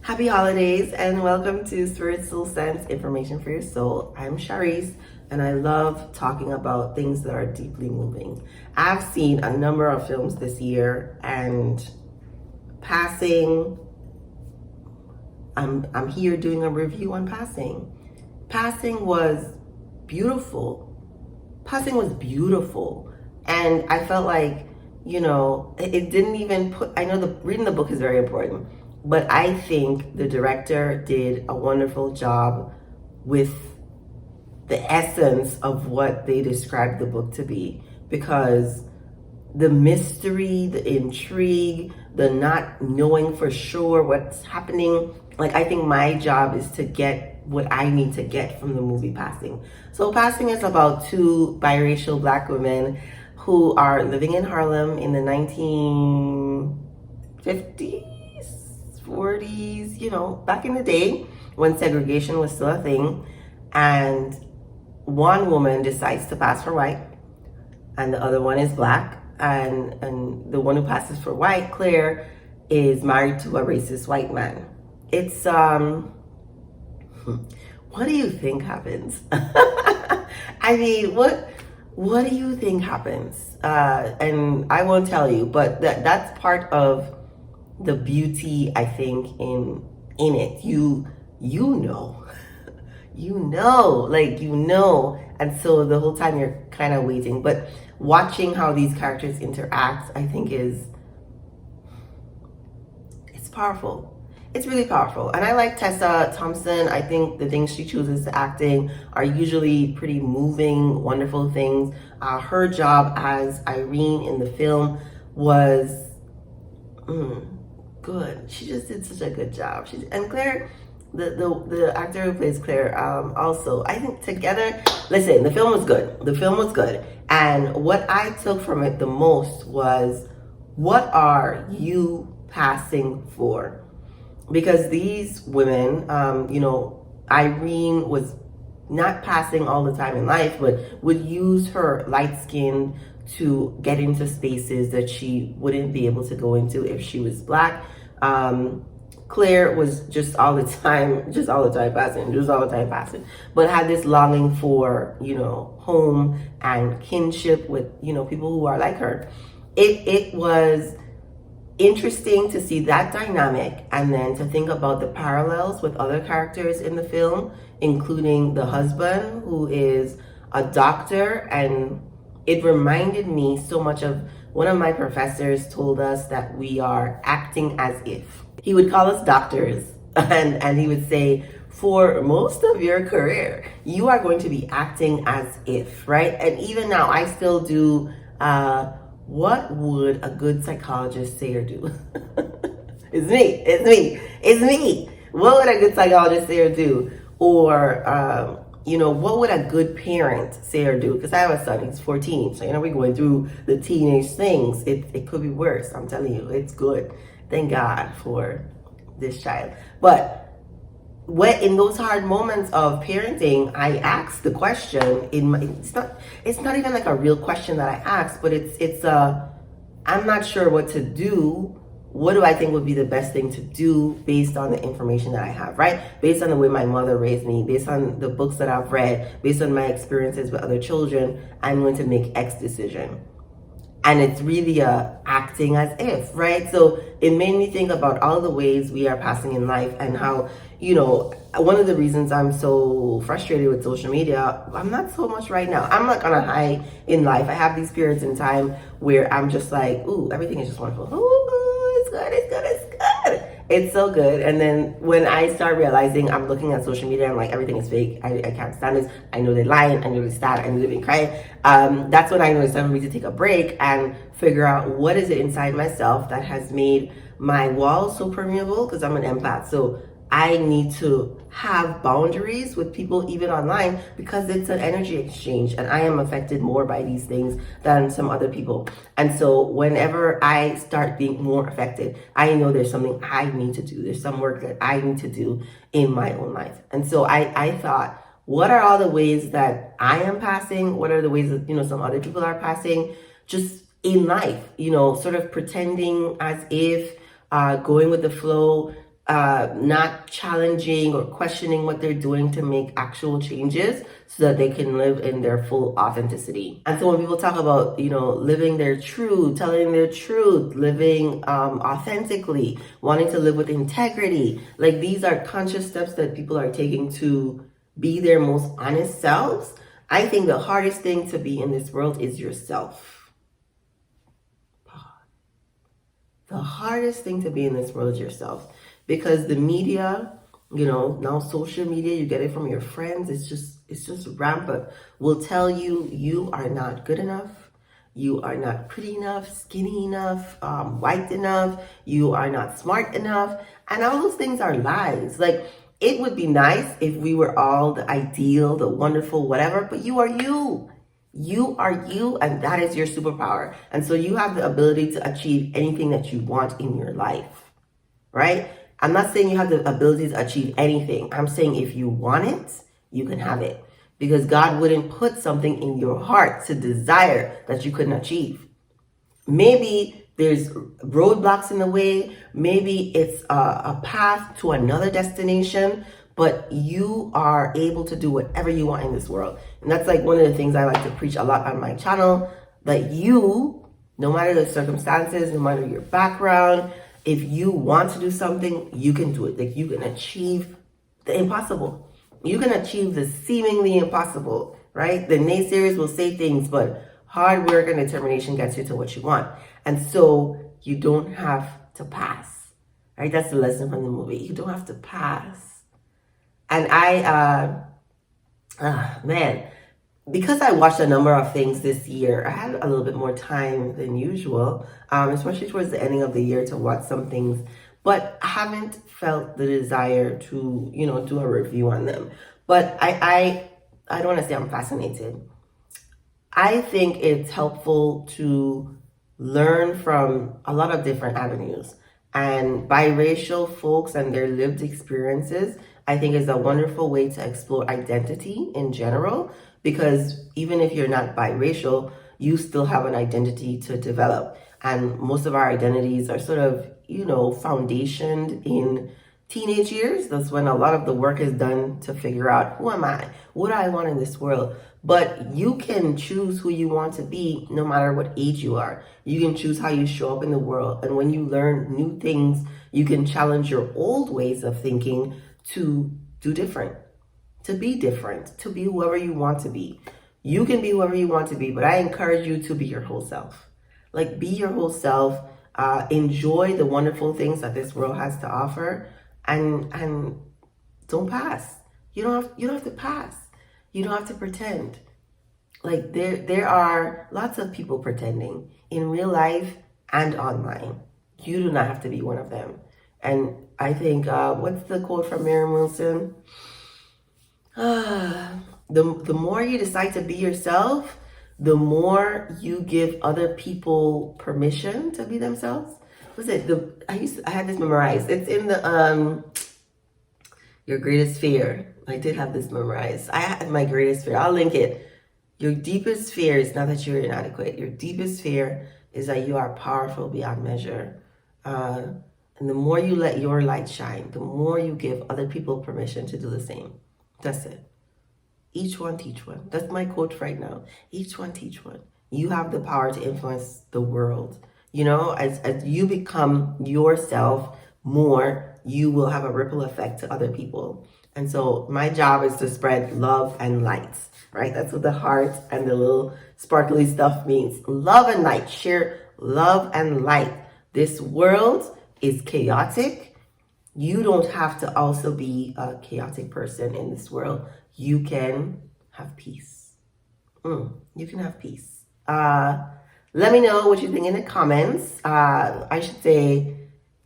Happy holidays and welcome to Spirit Soul Sense Information for Your Soul. I'm Shareece and I love talking about things that are deeply moving. I've seen a number of films this year and Passing, I'm here doing a review on Passing. Passing was beautiful. Passing was beautiful. And I felt like, it didn't even put, I know reading the book is very important. But I think the director did a wonderful job with the essence of what they described the book to be, because the mystery, the intrigue, the not knowing for sure what's happening, like I think my job is to get what I need to get from the movie Passing. So Passing is about two biracial Black women who are living in Harlem in the 1950s. 40s, back in the day when segregation was still a thing. And one woman decides to pass for white and the other one is Black. And the one who passes for white, Claire, is married to a racist white man. It's, what do you think happens? I mean, what do you think happens? And I won't tell you, but that's part of the beauty, I think, in it. You know, and so the whole time you're kind of waiting, but watching how these characters interact, I think it's powerful. It's really powerful. And I like Tessa Thompson. I think the things she chooses to acting are usually pretty moving, wonderful things. Her job as Irene in the film was good. She just did such a good job. And Claire, the actor who plays Claire, also, I think together, listen, the film was good. The film was good. And what I took from it the most was, what are you passing for? Because these women, Irene was not passing all the time in life, but would use her light skin to get into spaces that she wouldn't be able to go into if she was Black. Claire was just all the time passing, but had this longing for, home and kinship with, people who are like her. It was interesting to see that dynamic, and then to think about the parallels with other characters in the film, including the husband, who is a doctor. And it reminded me so much of one of my professors told us that we are acting as if. He would call us doctors, and he would say, for most of your career, you are going to be acting as if, right? And even now, I still do, what would a good psychologist say or do? It's me. What would a good psychologist say or do? Or, what would a good parent say or do? Because I have a son, he's 14. So, we're going through the teenage things. It could be worse. I'm telling you, it's good. Thank God for this child. But in those hard moments of parenting, I asked the question it's not even like a real question that I asked, but I'm not sure what to do. What do I think would be the best thing to do based on the information that I have, right? Based on the way my mother raised me, based on the books that I've read, based on my experiences with other children, I'm going to make X decision. And it's really acting as if, right? So it made me think about all the ways we are passing in life, and how, one of the reasons I'm so frustrated with social media, I'm not so much right now. I'm like on a high in life. I have these periods in time where I'm just like, ooh, everything is just wonderful. Ooh, it's good. It's so good. And then when I start realizing I'm looking at social media, I'm like, everything is fake. I can't stand this. I know they're lying. I know they're sad. I know they're crying. That's when I know it's time for me to take a break and figure out what is it inside myself that has made my walls so permeable, because I'm an empath. So I need to have boundaries with people, even online, because it's an energy exchange, and I am affected more by these things than some other people. And so whenever I start being more affected, I know there's something I need to do. There's some work that I need to do in my own life. And so I thought, what are all the ways that I am passing? What are the ways that, some other people are passing just in life, sort of pretending as if, going with the flow, not challenging or questioning what they're doing to make actual changes so that they can live in their full authenticity. And so when people talk about, living their truth, telling their truth, living authentically, wanting to live with integrity, like these are conscious steps that people are taking to be their most honest selves. I think the hardest thing to be in this world is yourself. The hardest thing to be in this world is yourself. Because the media, now social media, you get it from your friends, it's just rampant, will tell you you are not good enough, you are not pretty enough, skinny enough, white enough, you are not smart enough, and all those things are lies. Like, it would be nice if we were all the ideal, the wonderful, whatever, but you are you. You are you, and that is your superpower. And so you have the ability to achieve anything that you want in your life, right? I'm not saying you have the ability to achieve anything. I'm saying if you want it, you can have it. Because God wouldn't put something in your heart to desire that you couldn't achieve. Maybe there's roadblocks in the way. Maybe it's a path to another destination. But you are able to do whatever you want in this world. And that's like one of the things I like to preach a lot on my channel. That you, no matter the circumstances, no matter your background, if you want to do something, you can do it. Like, you can achieve the impossible. You can achieve the seemingly impossible, right? The naysayers will say things, but hard work and determination gets you to what you want. And so you don't have to pass, right? That's the lesson from the movie. You don't have to pass. And man, because I watched a number of things this year, I had a little bit more time than usual, especially towards the ending of the year, to watch some things, but I haven't felt the desire to, do a review on them. But I don't want to say I'm fascinated. I think it's helpful to learn from a lot of different avenues. And biracial folks and their lived experiences, I think, is a wonderful way to explore identity in general. Because even if you're not biracial, you still have an identity to develop. And most of our identities are sort of, foundationed in teenage years. That's when a lot of the work is done to figure out, who am I? What do I want in this world? But you can choose who you want to be no matter what age you are. You can choose how you show up in the world. And when you learn new things, you can challenge your old ways of thinking to do different. To be different, to be whoever you want to be. You can be whoever you want to be, but I encourage you to be your whole self. Like, be your whole self. Enjoy the wonderful things that this world has to offer, and don't pass. You don't have to pass. You don't have to pretend. Like, there are lots of people pretending in real life and online. You do not have to be one of them. And I think what's the quote from Marianne Williamson? The more you decide to be yourself, the more you give other people permission to be themselves. What's it? I had this memorized. It's in the Your Greatest Fear. I did have this memorized. I had my greatest fear. I'll link it. Your deepest fear is not that you're inadequate. Your deepest fear is that you are powerful beyond measure. And the more you let your light shine, the more you give other people permission to do the same. That's it. Each one teach one. That's my quote right now. Each one teach one. You have the power to influence the world. As you become yourself more, you will have a ripple effect to other people. And so my job is to spread love and light, right? That's what the heart and the little sparkly stuff means. Love and light. Share love and light. This world is chaotic. You don't have to also be a chaotic person in this world. You can have peace. You can have peace. Let me know what you think in the comments. I should say,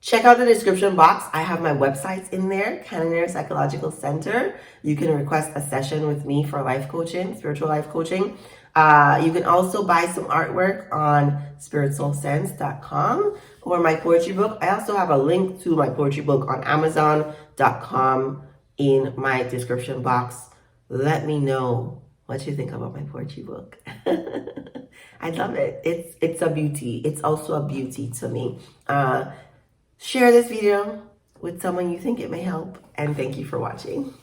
check out the description box. I have my websites in there, Cannonair Psychological Center. You can request a session with me for life coaching, spiritual life coaching. You can also buy some artwork on spiritualsense.com or my poetry book. I also have a link to my poetry book on amazon.com in my description box. Let me know what you think about my poetry book. I love it. It's a beauty. It's also a beauty to me. Share this video, with someone you think it may help. And thank you for watching.